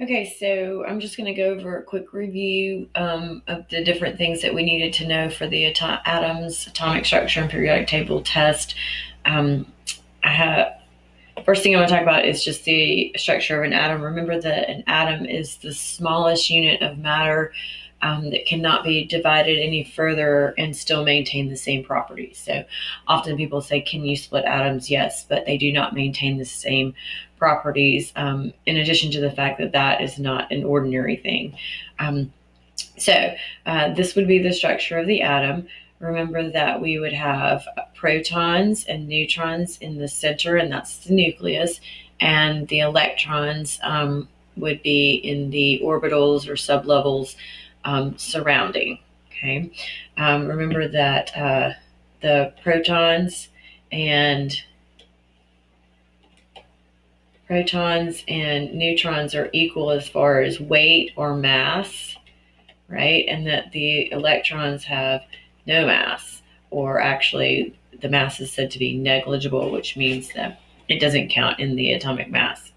Okay, so I'm just going to go over a quick review of the different things that we needed to know for the atoms, atomic structure, and periodic table test. Um, I have First thing I want to talk about is just the structure of an atom. Remember that an atom is the smallest unit of matter that cannot be divided any further and still maintain the same properties. So often people say, can you split atoms? Yes, but they do not maintain the same properties, in addition to the fact that that is not an ordinary thing. Um, this would be the structure of the atom. Remember that we would have protons and neutrons in the center, and that's the nucleus, and the electrons would be in the orbitals or sublevels surrounding. Okay, remember that the and protons and neutrons are equal as far as weight or mass, right? And that the electrons have no mass, or actually, the mass is said to be negligible, which means that it doesn't count in the atomic mass.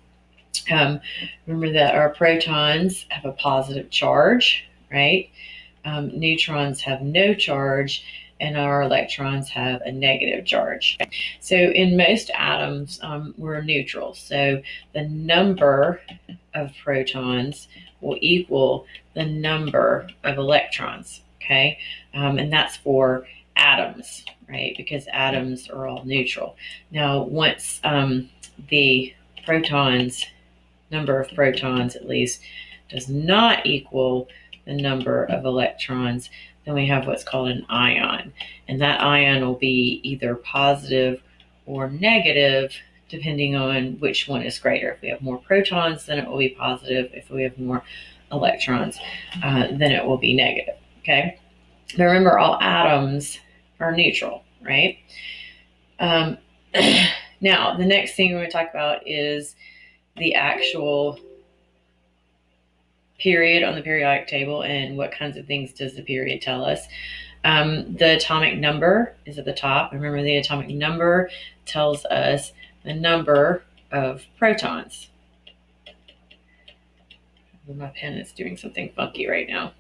Um, Remember that our protons have a positive charge, right? Neutrons have no charge, and our electrons have a negative charge. So in most atoms, we're neutral. So the number of protons will equal the number of electrons. Okay, and that's for atoms, right? Because atoms are all neutral. Now, once the protons number of protons at least does not equal the number of electrons, then we have what's called an ion. And that ion will be either positive or negative, depending on which one is greater. If we have more protons, then it will be positive. If we have more electrons, then it will be negative. Okay? But remember, all atoms are neutral, right? Um, Now, the next thing we're going to talk about is the actual period on the periodic table and what kinds of things does the period tell us. The atomic number is at the top. Remember, the atomic number tells us the number of protons. My pen is doing something funky right now.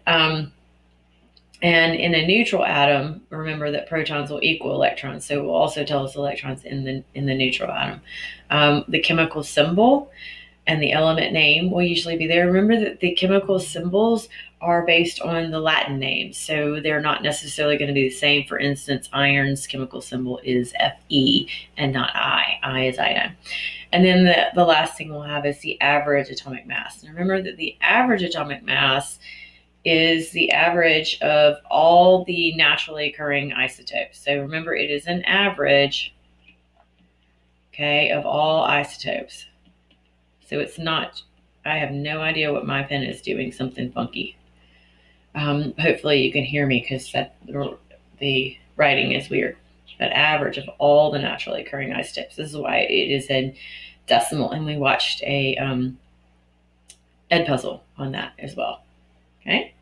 And in a neutral atom, remember that protons will equal electrons, so it will also tell us electrons in the neutral atom. The chemical symbol and the element name will usually be there. Remember that the chemical symbols are based on the Latin names, so they're not necessarily going to be the same. For instance, iron's chemical symbol is Fe and not I. I is iodine. And then the last thing we'll have is the average atomic mass. And remember that the average atomic mass is the average of all the naturally occurring isotopes. So remember, it is an average, okay, of all isotopes. So it's not, I have no idea what my pen is doing, something funky. Hopefully you can hear me because the writing is weird. But average of all the naturally occurring isotopes. This is why it is in decimal, and we watched a Edpuzzle on that as well. Okay.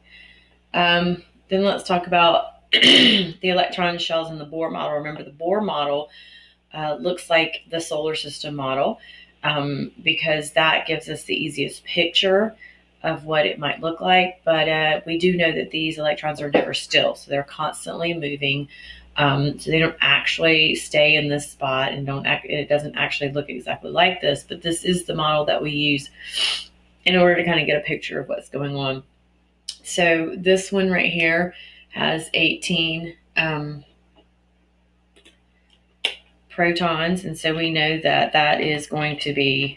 Then let's talk about the electron shells in the Bohr model. Remember, the Bohr model looks like the solar system model, because that gives us the easiest picture of what it might look like. But we do know that these electrons are never still, so they're constantly moving. So they don't actually stay in this spot, and it doesn't actually look exactly like this. But this is the model that we use in order to kind of get a picture of what's going on. So this one right here has 18 protons, and so we know that that is going to be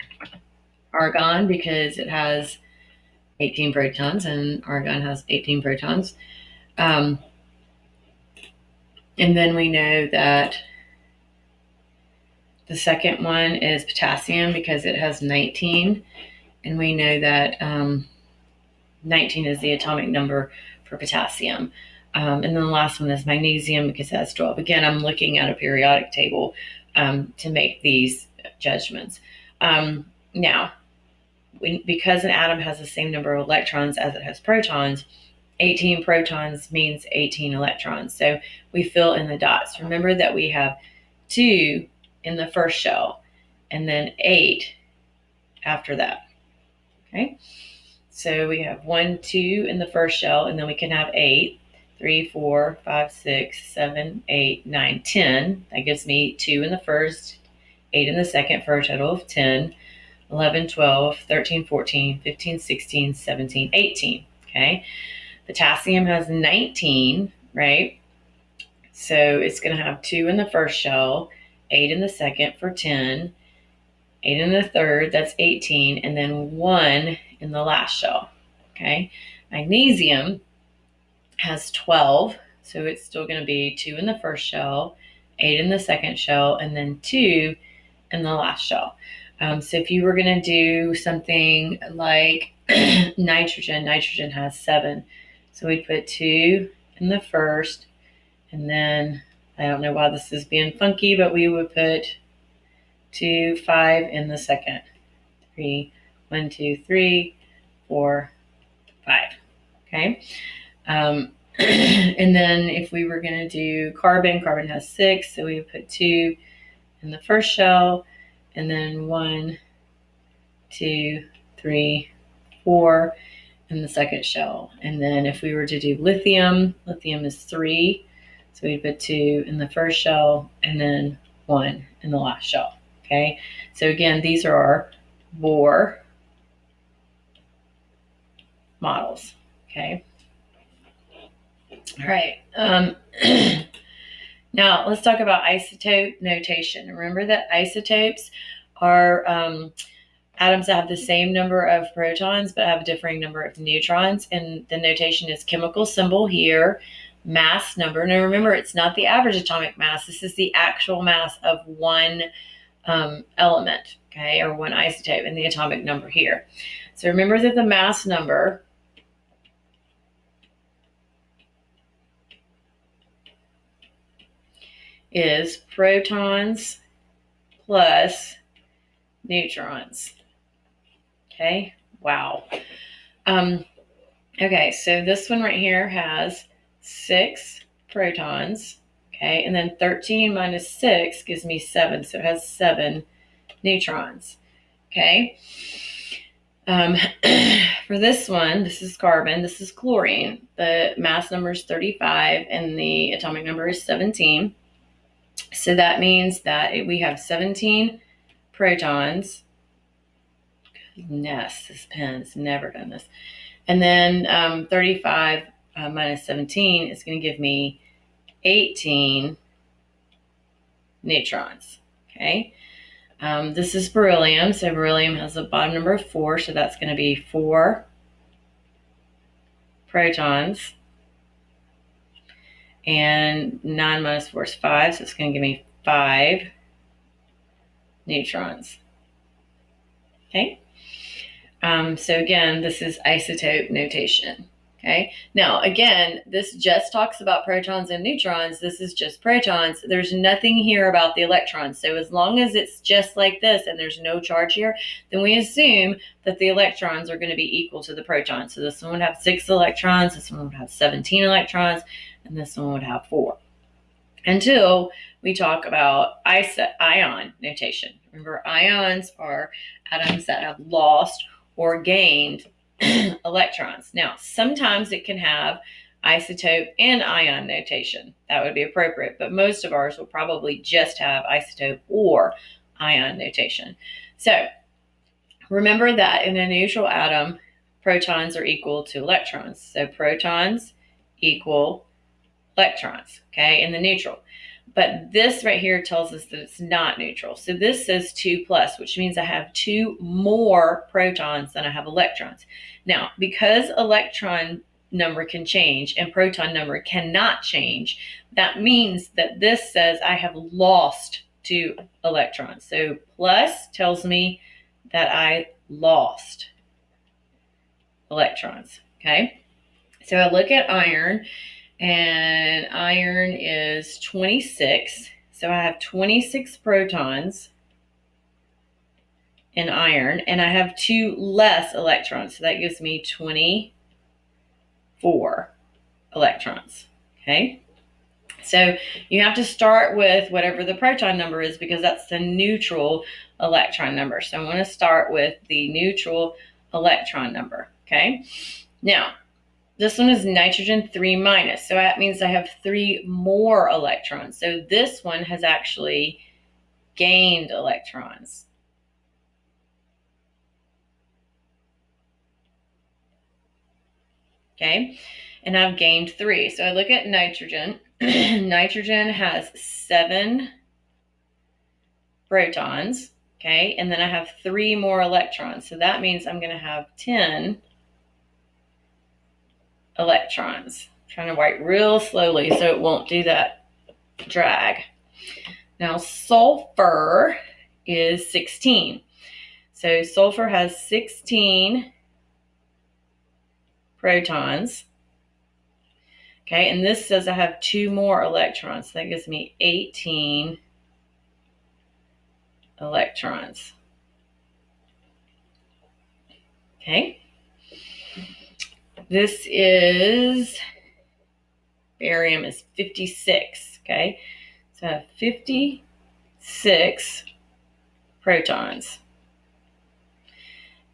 argon because it has 18 protons, and argon has 18 protons. And then we know that the second one is potassium because it has 19, and we know that 19 is the atomic number for potassium. And then the last one is magnesium because it has 12. Again, I'm looking at a periodic table to make these judgments. Now, because an atom has the same number of electrons as it has protons, 18 protons means 18 electrons. So we fill in the dots. Remember that we have 2 in the first shell and then 8 after that. Okay, so we have 1, 2 in the first shell, and then we can have 8. 3, 4, 5, 6, 7, 8, 9, 10. That gives me 2 in the first, 8 in the second for a total of 10. 11, 12, 13, 14, 15, 16, 17, 18. Okay. Potassium has 19, right? So it's going to have 2 in the first shell, 8 in the second for 10, 8 in the third, that's 18, and then 1 in the last shell. Okay. Magnesium has 12, so it's still going to be 2 in the first shell, 8 in the second shell, and then 2 in the last shell. So if you were going to do something like nitrogen has 7. So we'd put 2 in the first, and then I don't know why this is being funky, but we would put 2, 5 in the second. 3, 1, 2, 3, 4, 5. Okay. And then if we were going to do carbon has 6, so we would put 2 in the first shell, and then 1, 2, 3, 4 in the second shell. And then if we were to do lithium is 3, so we'd put 2 in the first shell, and then 1 in the last shell. Okay, so again, these are our Bohr models. Okay. All right. Now let's talk about isotope notation. Remember that isotopes are atoms that have the same number of protons but have a differing number of neutrons, and the notation is chemical symbol here, mass number. Now remember, it's not the average atomic mass. This is the actual mass of one element, okay, or one isotope, and the atomic number here. So remember that the mass number is protons plus neutrons. Okay, wow. Okay, so this one right here has 6 protons, okay, and then 13 minus 6 gives me 7, so it has 7 neutrons, okay. For this one, this is carbon, this is chlorine. The mass number is 35 and the atomic number is 17. So that means that we have 17 protons. Goodness, this pen's never done this. And then 35 minus 17 is going to give me 18 neutrons. Okay. This is beryllium. So beryllium has a bottom number of 4. So that's going to be 4 protons. And 9 minus 4 is 5. So it's going to give me 5 neutrons. Okay. So again, this is isotope notation. Okay. Now, again, this just talks about protons and neutrons. This is just protons. There's nothing here about the electrons. So as long as it's just like this and there's no charge here, then we assume that the electrons are going to be equal to the protons. So this one would have 6 electrons, this one would have 17 electrons, and this one would have 4. Until we talk about ion notation. Remember, ions are atoms that have lost or gained electrons. Now, sometimes it can have isotope and ion notation. That would be appropriate, but most of ours will probably just have isotope or ion notation. So remember that in a neutral atom, protons are equal to electrons. So protons equal electrons, okay, in the neutral. But this right here tells us that it's not neutral. So this says 2 plus, which means I have 2 more protons than I have electrons. Now, because electron number can change and proton number cannot change, that means that this says I have lost 2 electrons. So plus tells me that I lost electrons, okay? So I look at iron, and iron is 26. So I have 26 protons in iron, and I have 2 less electrons. So that gives me 24 electrons. Okay. So you have to start with whatever the proton number is because that's the neutral electron number. So I want to start with the neutral electron number, okay? Now, this one is nitrogen 3 minus, so that means I have 3 more electrons. So this one has actually gained electrons. Okay, and I've gained 3. So I look at nitrogen. Nitrogen has 7 protons, okay, and then I have 3 more electrons. So that means I'm going to have 10 electrons. I'm trying to write real slowly so it won't do that drag. Now sulfur is 16. So sulfur has 16 protons. Okay, and this says I have 2 more electrons. So that gives me 18 electrons. Okay. This is, barium is 56. Okay, so I have 56 protons.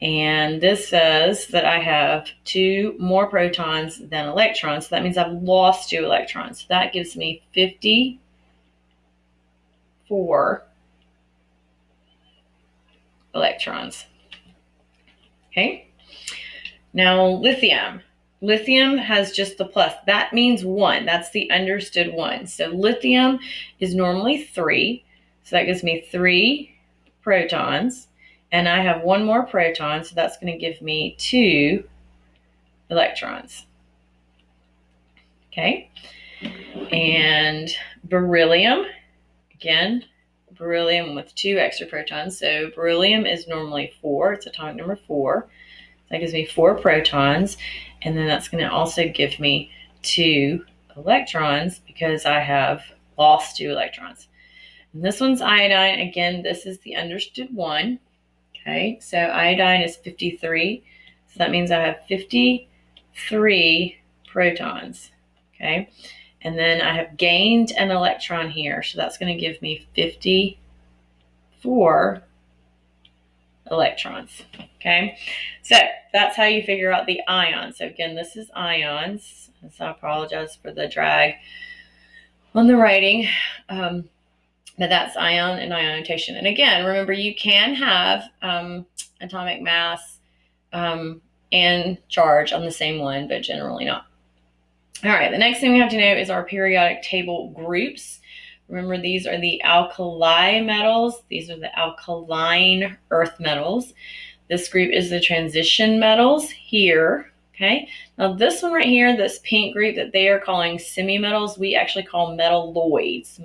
And this says that I have 2 more protons than electrons. So that means I've lost 2 electrons. So that gives me 54 electrons. Okay. Now lithium. Lithium has just the plus. That means 1. That's the understood 1. So lithium is normally 3. So that gives me 3 protons. And I have 1 more proton, so that's going to give me 2 electrons. Okay. And beryllium, again, beryllium with 2 extra protons. So beryllium is normally 4. It's atomic number 4. That gives me 4 protons. And then that's going to also give me 2 electrons because I have lost 2 electrons. And this one's iodine. Again, this is the understood 1. Okay, so iodine is 53. So that means I have 53 protons. Okay, and then I have gained an electron here. So that's going to give me 54 electrons. Okay, so that's how you figure out the ions. So again, this is ions. So I apologize for the drag on the writing. But that's ion and ionization. And again, remember, you can have atomic mass and charge on the same one, but generally not. All right, the next thing we have to know is our periodic table groups. Remember, these are the alkali metals. These are the alkaline earth metals. This group is the transition metals here. Okay, now this one right here, this pink group that they are calling semi-metals, we actually call metalloids.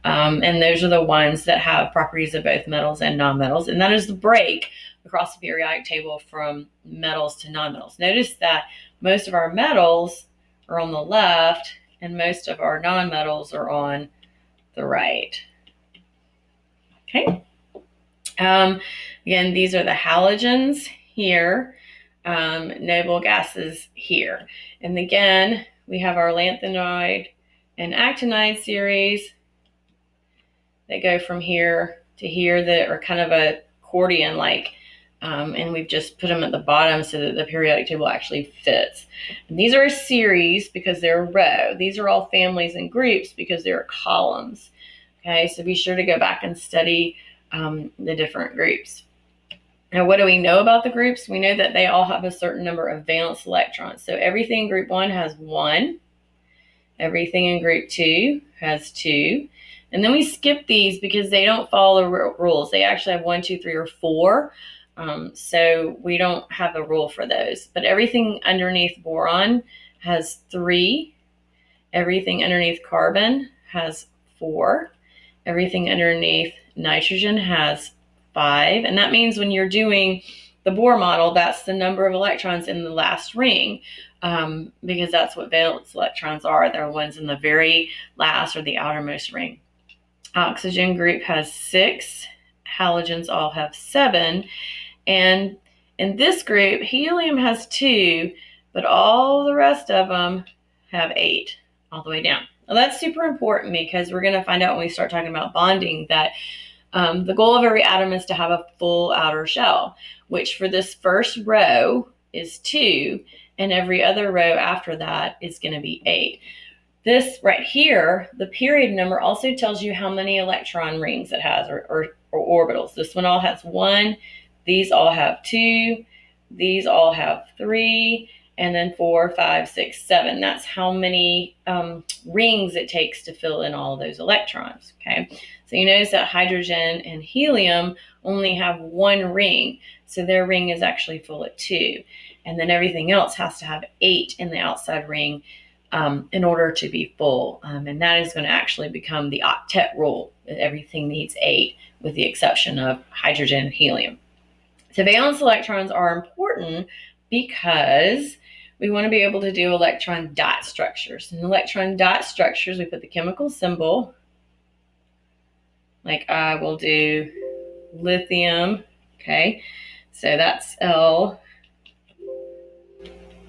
And those are the ones that have properties of both metals and nonmetals. And that is the break across the periodic table from metals to nonmetals. Notice that most of our metals are on the left and most of our nonmetals are on the right. Okay. Again, these are the halogens here, noble gases here. And again, we have our lanthanoid and actinide series that go from here to here that are kind of a accordion-like, and we've just put them at the bottom so that the periodic table actually fits. And these are a series because they're a row. These are all families and groups because they're columns. Okay, so be sure to go back and study the different groups. Now, what do we know about the groups? We know that they all have a certain number of valence electrons. So everything in group 1 has 1. Everything in group 2 has 2. And then we skip these because they don't follow the rules. They actually have 1, 2, 3, or 4. So we don't have a rule for those. But everything underneath boron has 3. Everything underneath carbon has 4. Everything underneath nitrogen has 5. And that means when you're doing the Bohr model, that's the number of electrons in the last ring, because that's what valence electrons are. They're ones in the very last or the outermost ring. Oxygen group has 6. Halogens all have 7. And in this group, helium has 2, but all the rest of them have 8 all the way down. Now that's super important because we're going to find out when we start talking about bonding that The goal of every atom is to have a full outer shell, which for this first row is 2, and every other row after that is going to be 8. This right here, the period number, also tells you how many electron rings it has, or orbitals. This one all has 1, these all have 2, these all have 3, and then 4, 5, 6, 7. That's how many rings it takes to fill in all of those electrons. Okay, so you notice that hydrogen and helium only have 1 ring, so their ring is actually full at 2, and then everything else has to have 8 in the outside ring in order to be full, and that is going to actually become the octet rule. Everything needs 8, with the exception of hydrogen and helium. So valence electrons are important because we want to be able to do electron dot structures. In electron dot structures, we put the chemical symbol, like I will do lithium, okay? So that's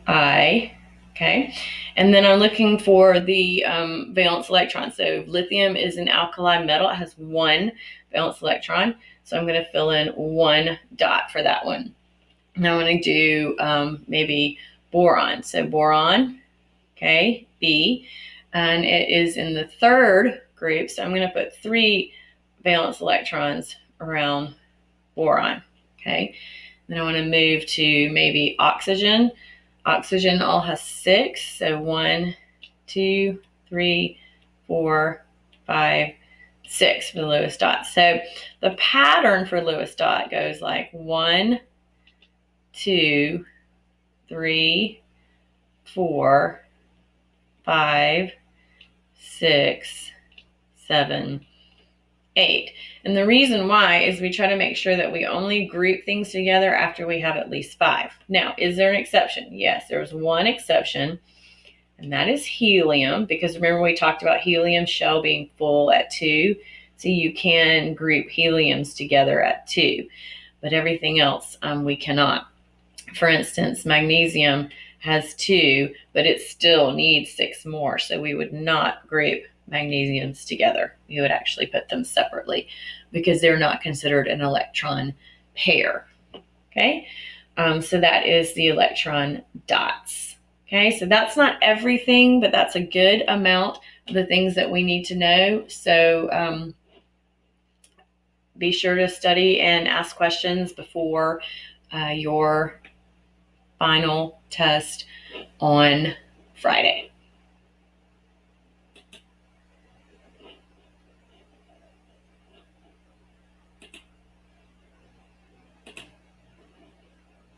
Li, okay? And then I'm looking for the valence electron. So lithium is an alkali metal. It has 1 valence electron. So I'm going to fill in 1 dot for that one. Now I'm going to do maybe boron. So boron, okay, B, and it is in the 3rd group. So I'm going to put 3 valence electrons around boron, okay. Then I want to move to maybe oxygen. Oxygen all has 6. So 1, 2, 3, 4, 5, 6 for the Lewis dot. So the pattern for Lewis dot goes like 1, 2, 3, 4, 5, 6, 7, 8. And the reason why is we try to make sure that we only group things together after we have at least 5. Now, is there an exception? Yes, there's one exception, and that is helium, because remember we talked about helium shell being full at 2, so you can group heliums together at 2, but everything else we cannot. For instance, magnesium has 2, but it still needs 6 more, so we would not group magnesiums together. We would actually put them separately because they're not considered an electron pair. Okay, so that is the electron dots. Okay, so that's not everything, but that's a good amount of the things that we need to know. So be sure to study and ask questions before your final test on Friday.